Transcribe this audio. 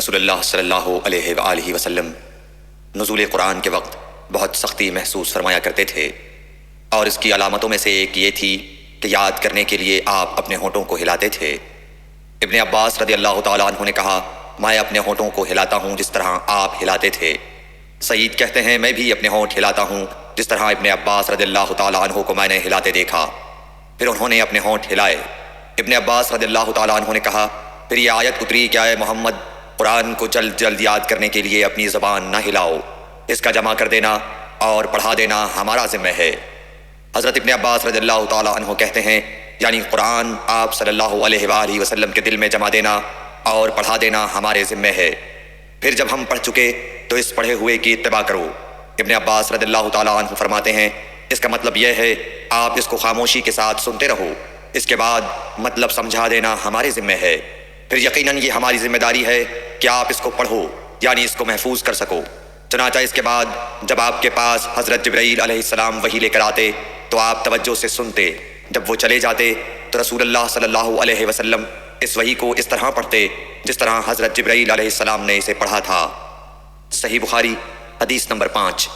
رسول اللہ صلی اللہ علیہ وآلہ وسلم نزول قرآن کے وقت بہت سختی محسوس فرمایا کرتے تھے، اور اس کی علامتوں میں سے ایک یہ تھی کہ یاد کرنے کے لیے آپ اپنے ہونٹوں کو ہلاتے تھے۔ ابن عباس رضی اللہ تعالیٰ عنہ نے کہا، میں اپنے ہونٹوں کو ہلاتا ہوں جس طرح آپ ہلاتے تھے۔ سعید کہتے ہیں، میں بھی اپنے ہونٹ ہلاتا ہوں جس طرح ابن عباس رضی اللہ تعالیٰ عنہ کو میں نے ہلاتے دیکھا۔ پھر انہوں نے اپنے ہونٹ ہلائے۔ ابن عباس رضی اللہ تعالیٰ عنہ نے کہا، پھر یہ آیت اتری کہ اے محمد، قرآن کو جلد جلد یاد کرنے کے لیے اپنی زبان نہ ہلاؤ، اس کا جمع کر دینا اور پڑھا دینا ہمارا ذمہ ہے۔ حضرت ابن عباس رضی اللہ تعالیٰ عنہ کہتے ہیں، یعنی قرآن آپ صلی اللہ علیہ وآلہ وسلم کے دل میں جمع دینا اور پڑھا دینا ہمارے ذمہ ہے۔ پھر جب ہم پڑھ چکے تو اس پڑھے ہوئے کی اتباع کرو۔ ابن عباس رضی اللہ تعالیٰ عنہ فرماتے ہیں، اس کا مطلب یہ ہے آپ اس کو خاموشی کے ساتھ سنتے رہو، اس کے بعد مطلب سمجھا دینا ہمارے ذمہ ہے۔ پھر یقیناً یہ ہماری ذمہ داری ہے کہ آپ اس کو پڑھو، یعنی اس کو محفوظ کر سکو۔ چنانچہ اس کے بعد جب آپ کے پاس حضرت جبرائیل علیہ السلام وحی لے کر آتے تو آپ توجہ سے سنتے، جب وہ چلے جاتے تو رسول اللہ صلی اللہ علیہ وسلم اس وحی کو اس طرح پڑھتے جس طرح حضرت جبرائیل علیہ السلام نے اسے پڑھا تھا۔ صحیح بخاری حدیث نمبر 5۔